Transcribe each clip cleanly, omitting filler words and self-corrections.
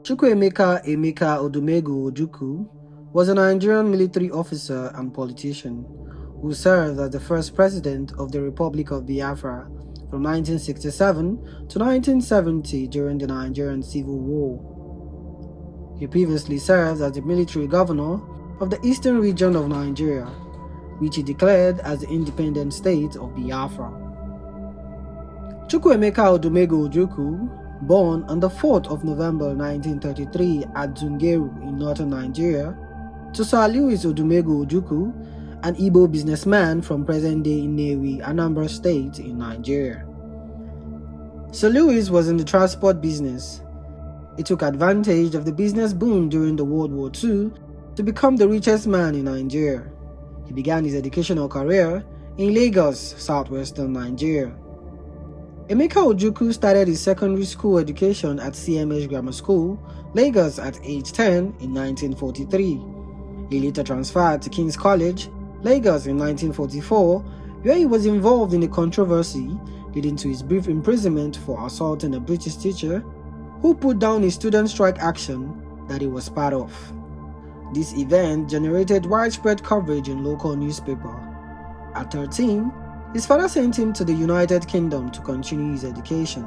Chukwuemeka Odumegwu Ojukwu was a Nigerian military officer and politician who served as the first president of the Republic of Biafra from 1967 to 1970 during the Nigerian Civil War. He previously served as the military governor of the eastern region of Nigeria, which he declared as the independent state of Biafra. Chukwuemeka Odumegwu Ojukwu, born on the 4th of November 1933 at Zungeru in northern Nigeria, to Sir Louis Odumegwu Ojukwu, an Igbo businessman from present-day Nnewi, Anambra State in Nigeria. Sir Louis was in the transport business. He took advantage of the business boom during the World War II to become the richest man in Nigeria. He began his educational career in Lagos, southwestern Nigeria. Emeka Ojukwu started his secondary school education at CMS Grammar School, Lagos at age 10 in 1943. He later transferred to King's College, Lagos in 1944, where he was involved in a controversy leading to his brief imprisonment for assaulting a British teacher who put down a student strike action that he was part of. This event generated widespread coverage in local newspapers. At 13, his father sent him to the United Kingdom to continue his education,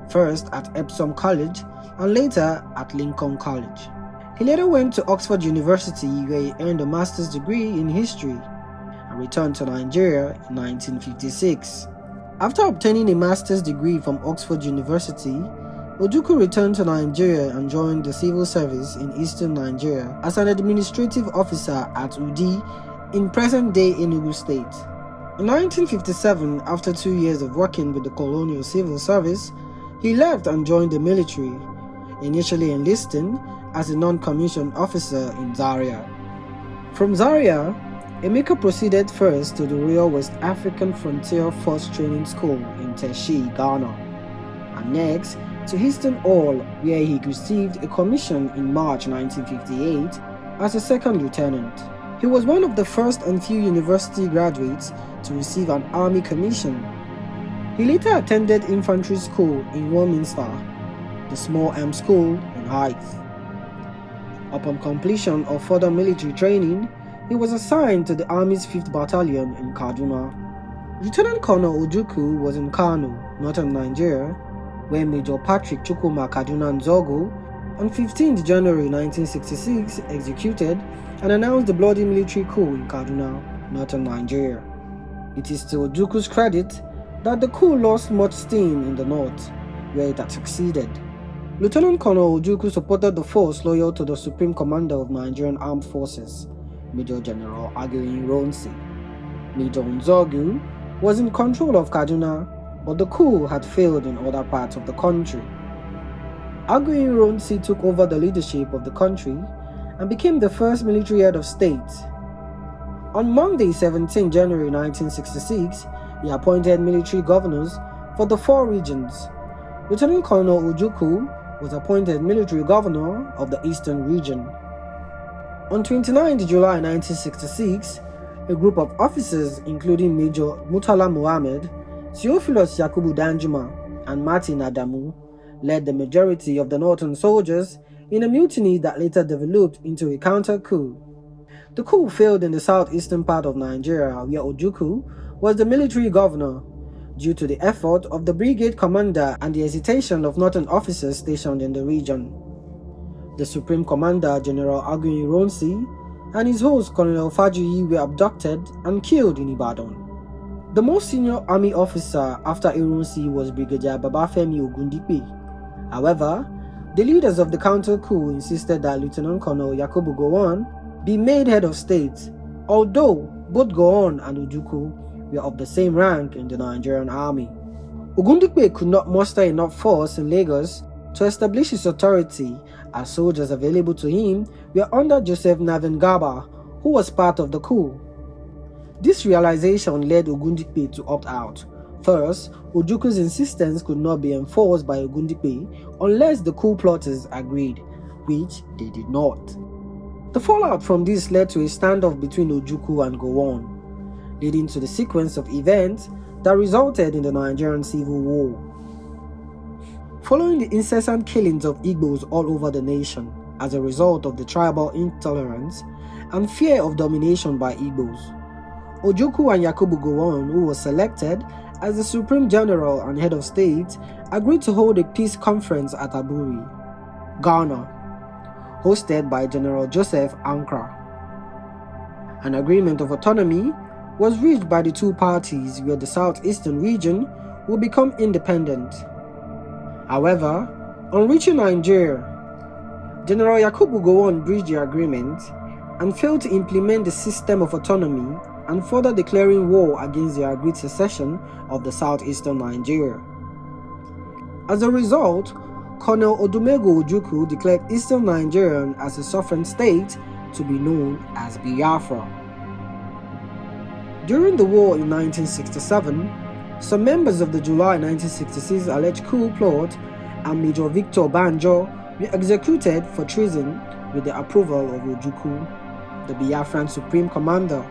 first at Epsom College and later at Lincoln College. He later went to Oxford University where he earned a master's degree in history and returned to Nigeria in 1956. After obtaining a master's degree from Oxford University, Ojukwu returned to Nigeria and joined the civil service in eastern Nigeria as an administrative officer at Udi in present-day Enugu State. In 1957, after 2 years of working with the colonial civil service, he left and joined the military, initially enlisting as a non-commissioned officer in Zaria. From Zaria, Emeka proceeded first to the Royal West African Frontier Force Training School in Teshi, Ghana, and next to Eastern Hall, where he received a commission in March 1958 as a second lieutenant. He was one of the first and few university graduates to receive an army commission. He later attended infantry school in Warminster, the Small Arms School in Hythe. Upon completion of further military training, he was assigned to the Army's 5th Battalion in Kaduna. Lieutenant Colonel Ojukwu was in Kano, northern Nigeria, where Major Patrick Chukwuma Kaduna Nzogo on 15th January 1966 executed and announced the bloody military coup in Kaduna, northern Nigeria. It is to Ojukwu's credit that the coup lost much steam in the north, where it had succeeded. Lieutenant Colonel Ojukwu supported the force loyal to the Supreme Commander of Nigerian Armed Forces, Major General Ojukwu'S. Major Nzogu was in control of Kaduna, but the coup had failed in other parts of the country. Ojukwu'S took over the leadership of the country and became the first military head of state. On Monday, 17 January 1966, he appointed military governors for the 4 regions. Lieutenant Colonel Ojukwu was appointed military governor of the eastern region. On 29 July 1966, a group of officers including Major Murtala Mohammed, Theophilus Yakubu Danjuma, and Martin Adamu led the majority of the northern soldiers in a mutiny that later developed into a counter-coup. The coup failed in the southeastern part of Nigeria, where Ojukwu was the military governor, due to the effort of the brigade commander and the hesitation of northern officers stationed in the region. The Supreme Commander, General Ojukwu'S, and his host, Colonel Fajuyi, were abducted and killed in Ibadan. The most senior army officer after Irunsi was Brigadier Babafemi Ogundipe. However, the leaders of the counter-coup insisted that Lieutenant Colonel Yakubu Gowon be made head of state, although both Gowon and Ojukwu were of the same rank in the Nigerian army. Ogundipe could not muster enough force in Lagos to establish his authority, as soldiers available to him were under Joseph Navengaba, who was part of the coup. This realization led Ogundipe to opt out. First, Ojukwu's insistence could not be enforced by Ogundipe unless the coup plotters agreed, which they did not. The fallout from this led to a standoff between Ojukwu and Gowon, leading to the sequence of events that resulted in the Nigerian Civil War. Following the incessant killings of Igbos all over the nation as a result of the tribal intolerance and fear of domination by Igbos, Ojukwu and Yakubu Gowon, who was selected as the Supreme General and Head of State, agreed to hold a peace conference at Aburi, Ghana, hosted by General Joseph Ankara. An agreement of autonomy was reached by the two parties where the southeastern region will become independent. However, on reaching Nigeria, General Yakubu Gowon breached the agreement and failed to implement the system of autonomy and further declaring war against the agreed secession of the southeastern Nigeria. As a result, Colonel Odumegwu Ojukwu declared eastern Nigeria as a sovereign state to be known as Biafra. During the war in 1967, some members of the July 1966 alleged coup plot and Major Victor Banjo were executed for treason with the approval of Ojukwu, the Biafran Supreme Commander.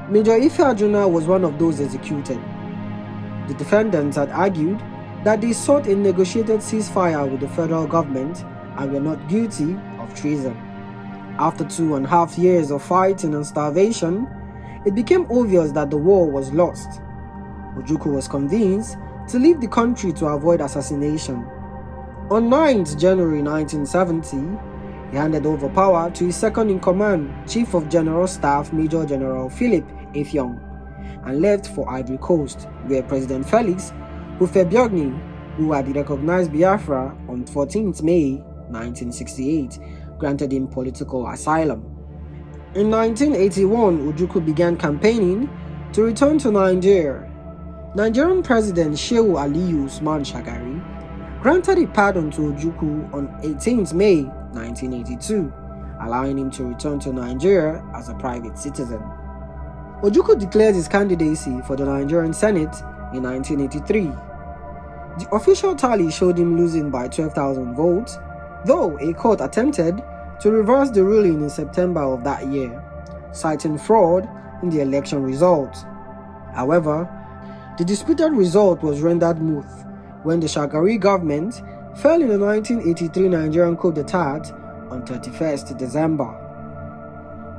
Major Ife Ajuna was one of those executed. The defendants had argued that they sought a negotiated ceasefire with the federal government and were not guilty of treason. After 2.5 years of fighting and starvation, it became obvious that the war was lost. Ojukwu was convinced to leave the country to avoid assassination. On 9th January 1970, he handed over power to his second-in-command, Chief of General Staff Major General Philip Effiong, and left for Ivory Coast, where President Felix Houphouët-Boigny, who had recognized Biafra on 14th May 1968, granted him political asylum. In 1981, Ojukwu began campaigning to return to Nigeria. Nigerian President Shehu Aliyu Usman Shagari granted a pardon to Ojukwu on 18th May 1982, allowing him to return to Nigeria as a private citizen. Ojukwu declared his candidacy for the Nigerian Senate in 1983. The official tally showed him losing by 12,000 votes, though a court attempted to reverse the ruling in September of that year, citing fraud in the election results. However, the disputed result was rendered moot when the Shagari government fell in the 1983 Nigerian coup d'etat on 31st December.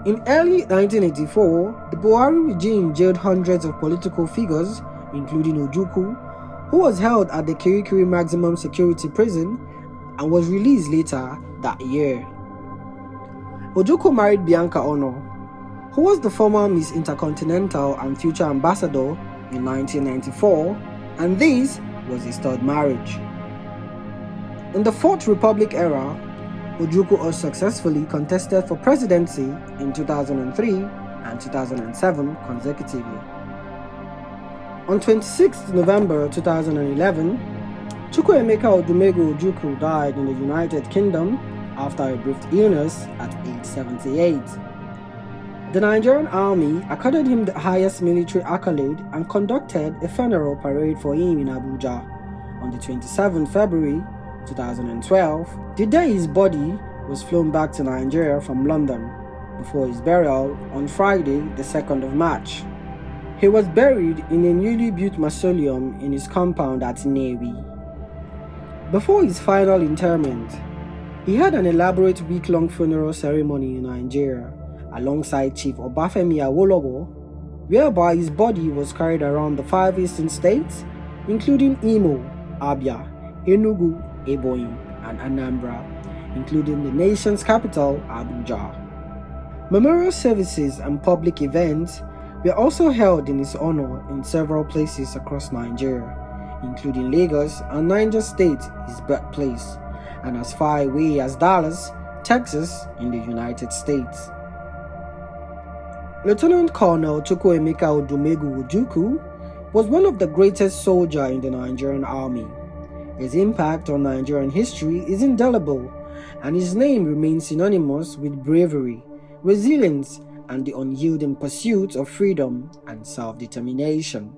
In early 1984, the Buhari regime jailed hundreds of political figures, including Ojukwu, who was held at the Kirikiri Maximum Security Prison and was released later that year. Ojukwu married Bianca Ono, who was the former Miss Intercontinental and future ambassador in 1994, and this was his third marriage. In the Fourth Republic era, Ojukwu'S successfully contested for presidency in 2003 and 2007 consecutively. On 26 November 2011, Chukwuemeka Odumegwu Ojukwu died in the United Kingdom after a brief illness at age 78. The Nigerian army accorded him the highest military accolade and conducted a funeral parade for him in Abuja on the 27th February 2012, the day his body was flown back to Nigeria from London before his burial on Friday, the 2nd of March. He was buried in a newly built mausoleum in his compound at Nnewi. Before his final interment, he had an elaborate week-long funeral ceremony in Nigeria alongside Chief Obafemi Awolowo, whereby his body was carried around the 5 eastern states, including Imo, Abia, Enugu, Ebonyi, and Anambra, including the nation's capital, Abuja. Memorial services and public events were also held in his honor in several places across Nigeria, including Lagos and Niger State, his birthplace, and as far away as Dallas, Texas, in the United States. Lieutenant Colonel Chukwuemeka Odumegwu Ojukwu was one of the greatest soldiers in the Nigerian army. His impact on Nigerian history is indelible, and his name remains synonymous with bravery, resilience, and the unyielding pursuit of freedom and self-determination.